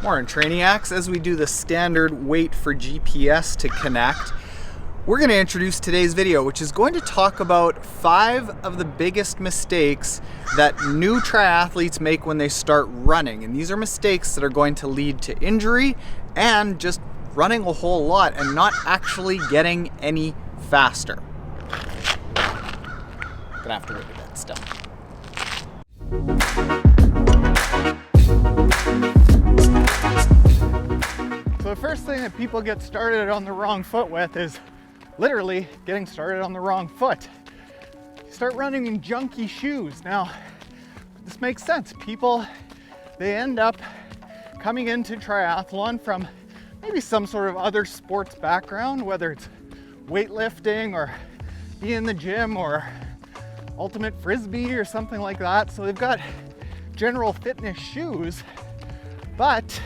More on Trainiacs. As we do the standard wait for GPS to connect, we're going to introduce today's video, which is going to talk about 5 of the biggest mistakes that new triathletes make when they start running. And these are mistakes that are going to lead to injury and just running a whole lot and not actually getting any faster. Gonna have to wait a bit still. So the first thing that people get started on the wrong foot with is literally getting started on the wrong foot. You start running in junky shoes. Now, this makes sense. People, they end up coming into triathlon from maybe some sort of other sports background, whether it's weightlifting or being in the gym or ultimate frisbee or something like that. So they've got general fitness shoes, but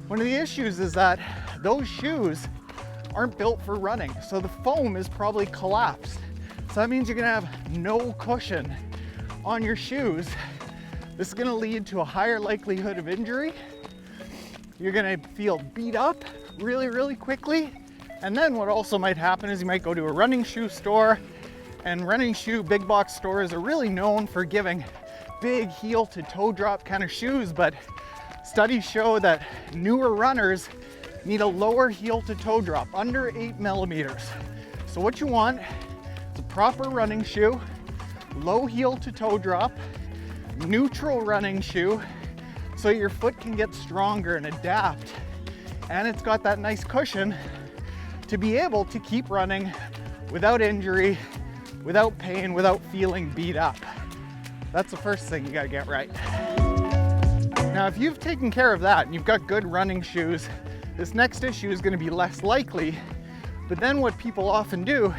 one of the issues is that those shoes aren't built for running. So the foam is probably collapsed. So that means you're gonna have no cushion on your shoes. This is gonna lead to a higher likelihood of injury. You're gonna feel beat up really quickly. And then what also might happen is you might go to a running shoe store, and running shoe big box stores are really known for giving big heel to toe drop kind of shoes, but studies show that newer runners need a lower heel to toe drop, under 8 millimeters. So what you want is a proper running shoe, low heel to toe drop, neutral running shoe, so your foot can get stronger and adapt. And it's got that nice cushion to be able to keep running without injury, without pain, without feeling beat up. That's the first thing you gotta get right. Now, if you've taken care of that and you've got good running shoes, this next issue is gonna be less likely. But then what people often do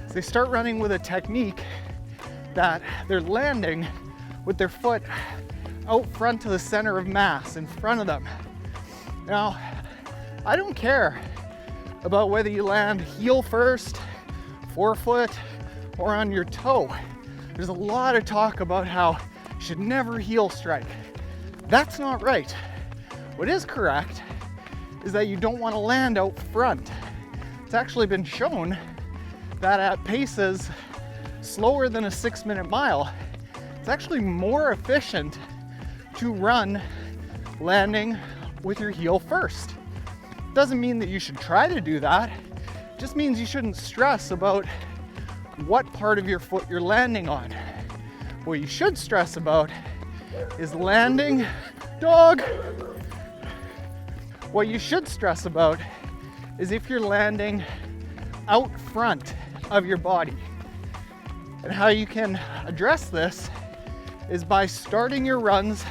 is they start running with a technique that they're landing with their foot out front to the center of mass in front of them. Now, I don't care about whether you land heel first, forefoot, or on your toe. There's a lot of talk about how you should never heel strike. That's not right. What is correct is that you don't want to land out front. It's actually been shown that at paces slower than a 6-minute mile, it's actually more efficient to run landing with your heel first. Doesn't mean that you should try to do that. It just means you shouldn't stress about what part of your foot you're landing on. What you should stress about is landing, dog. What you should stress about is if you're landing out front of your body. And how you can address this is by starting your runs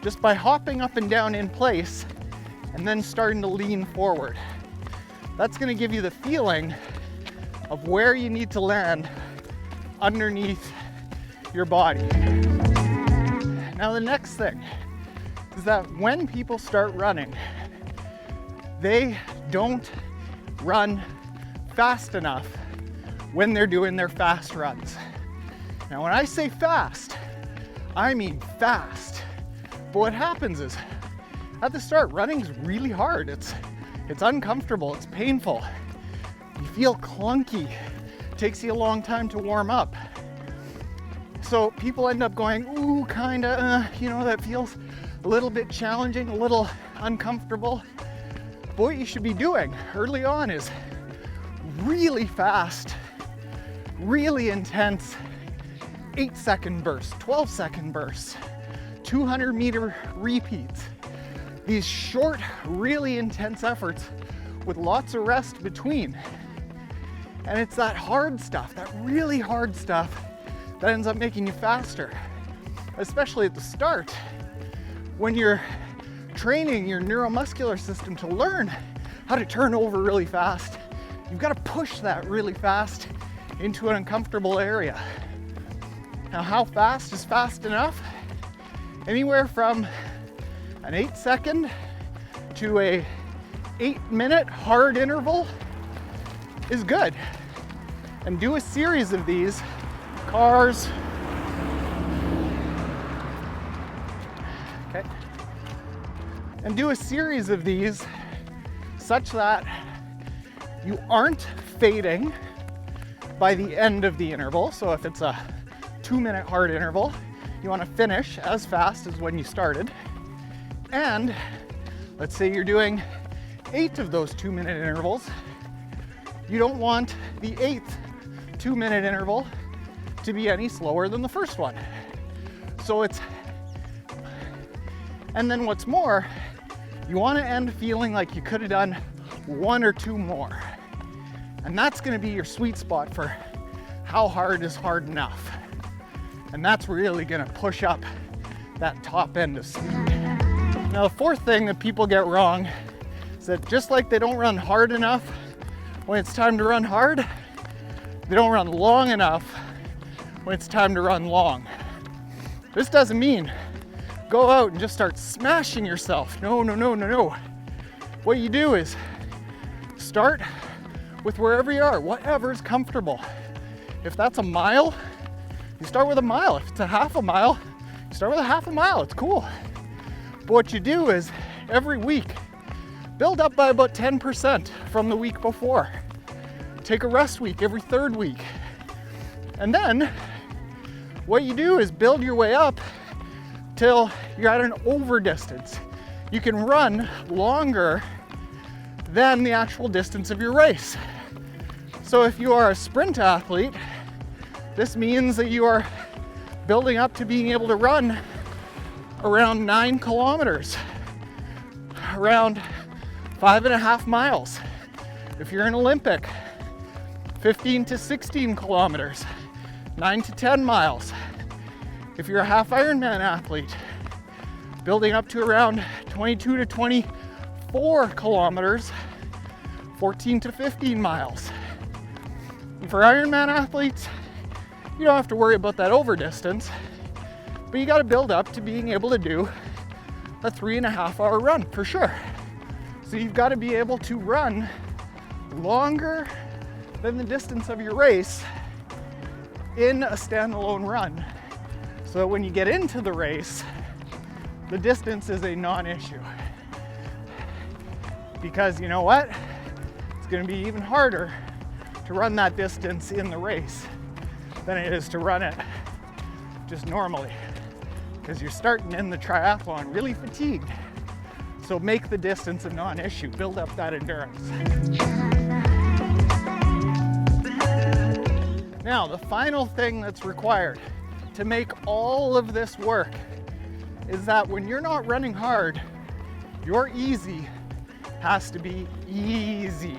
just by hopping up and down in place and then starting to lean forward. That's gonna give you the feeling of where you need to land underneath your body. Now the next thing is that when people start running, they don't run fast enough when they're doing their fast runs. Now when I say fast, I mean fast. But what happens is, at the start, running's really hard. It's uncomfortable, it's painful. You feel clunky. It takes you a long time to warm up. So people end up going, ooh, kinda, that feels a little bit challenging, a little uncomfortable. But what you should be doing early on is really fast, really intense 8-second bursts, 12-second bursts, 200-meter repeats. These short, really intense efforts with lots of rest between. And it's that hard stuff, that really hard stuff, that ends up making you faster, especially at the start when you're training your neuromuscular system to learn how to turn over really fast. You've got to push that really fast into an uncomfortable area. Now, how fast is fast enough? Anywhere from an 8-second to a 8-minute hard interval is good. And do a series of these. Cars. Okay. And do a series of these such that you aren't fading by the end of the interval. So if it's a 2-minute hard interval, you want to finish as fast as when you started. And let's say you're doing 8 of those 2-minute intervals. You don't want the 8th 2-minute interval to be any slower than the first one. So and then what's more, you want to end feeling like you could have done 1 or 2 more. And that's going to be your sweet spot for how hard is hard enough. And that's really going to push up that top end of speed. Now, the fourth thing that people get wrong is that just like they don't run hard enough when it's time to run hard, they don't run long enough when it's time to run long. This doesn't mean go out and just start smashing yourself. No. What you do is start with wherever you are, whatever's comfortable. If that's a mile, you start with a mile. If it's a half a mile, you start with a half a mile. It's cool. But what you do is every week, build up by about 10% from the week before. Take a rest week every 3rd week. And then what you do is build your way up till you're at an over distance. You can run longer than the actual distance of your race. So if you are a sprint athlete, this means that you are building up to being able to run around 9 kilometers, around 5.5 miles. If you're an Olympic, 15 to 16 kilometers, 9 to 10 miles. If you're a half Ironman athlete, building up to around 22 to 24 kilometers, 14 to 15 miles. And for Ironman athletes, you don't have to worry about that over distance, but you got to build up to being able to do a 3.5-hour run for sure. So you've got to be able to run longer than the distance of your race in a standalone run. So when you get into the race, the distance is a non-issue. Because you know what? It's going to be even harder to run that distance in the race than it is to run it just normally. Because you're starting in the triathlon really fatigued. So make the distance a non-issue. Build up that endurance. Now, the final thing that's required to make all of this work is that when you're not running hard, your easy has to be easy.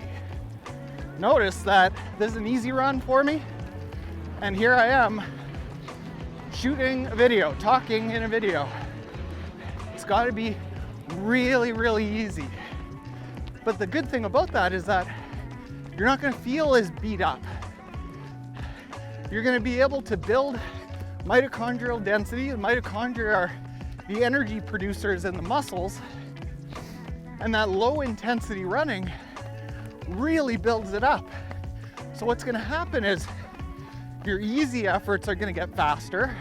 Notice that this is an easy run for me, and here I am shooting a video, talking in a video. It's got to be really, really easy. But the good thing about that is that you're not going to feel as beat up. You're going to be able to build mitochondrial density. The mitochondria are the energy producers in the muscles, and that low intensity running really builds it up. So what's going to happen is your easy efforts are going to get faster,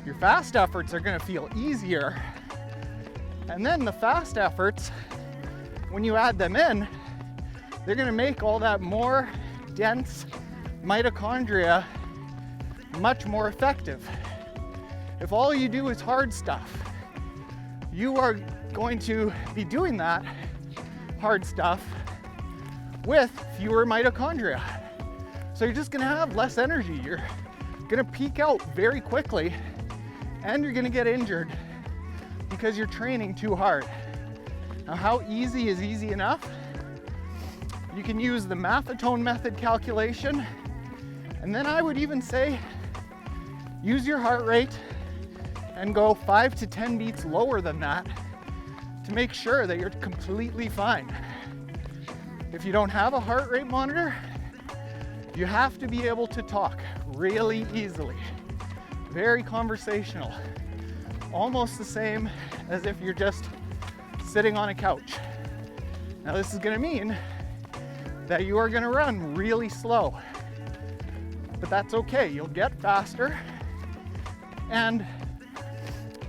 your fast efforts are going to feel easier, and then the fast efforts, when you add them in, they're going to make all that more dense mitochondria much more effective. If all you do is hard stuff, you are going to be doing that hard stuff with fewer mitochondria. So you're just going to have less energy. You're going to peak out very quickly, and you're going to get injured because you're training too hard. Now, how easy is easy enough? You can use the Maffetone method calculation, and then I would even say use your heart rate and go 5 to 10 beats lower than that to make sure that you're completely fine. If you don't have a heart rate monitor, you have to be able to talk really easily. Very conversational. Almost the same as if you're just sitting on a couch. Now this is going to mean that you are going to run really slow. But that's okay. You'll get faster, and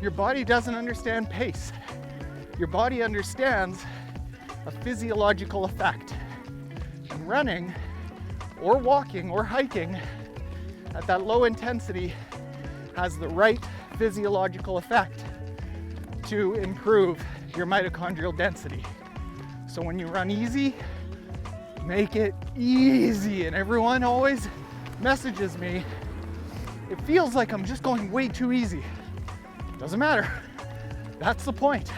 your body doesn't understand pace. your body understands a physiological effect. And running or walking or hiking at that low intensity has the right physiological effect to improve your mitochondrial density. So when you run easy, make it easy. And everyone always messages me, it feels like I'm just going way too easy. Doesn't matter. That's the point.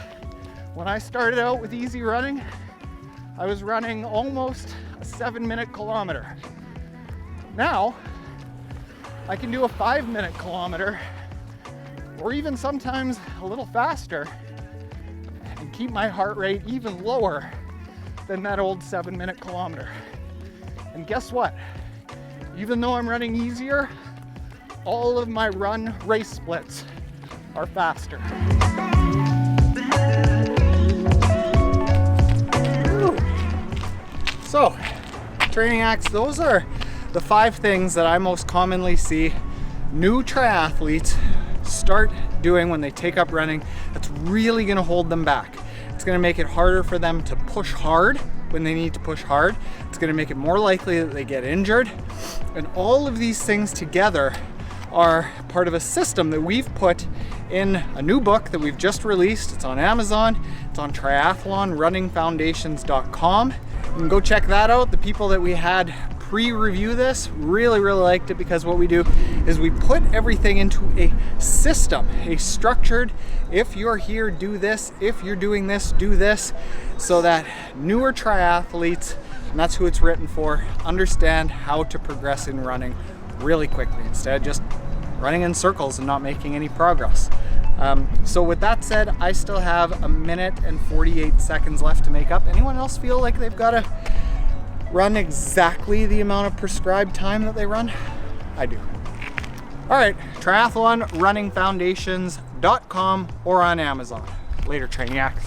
When I started out with easy running, I was running almost a 7-minute kilometer. Now, I can do a 5-minute kilometer, or even sometimes a little faster, and keep my heart rate even lower than that old 7-minute kilometer. And guess what? Even though I'm running easier, all of my run race splits are faster. So, training hacks, those are the 5 things that I most commonly see new triathletes start doing when they take up running that's really gonna hold them back. It's gonna make it harder for them to push hard when they need to push hard. It's gonna make it more likely that they get injured. And all of these things together are part of a system that we've put in a new book that we've just released. It's on Amazon. It's on triathlonrunningfoundations.com. You can go check that out. The people that we had pre-review this really liked it, because what we do is we put everything into a system, a structured, if you're here, do this, if you're doing this, do this, so that newer triathletes, and that's who it's written for, understand how to progress in running really quickly instead of just running in circles and not making any progress. So with that said, I still have 1 minute and 48 seconds left to make up. Anyone else feel like they've got to run exactly the amount of prescribed time that they run? I do. All right, triathlonrunningfoundations.com or on Amazon. Later, Trainiacs.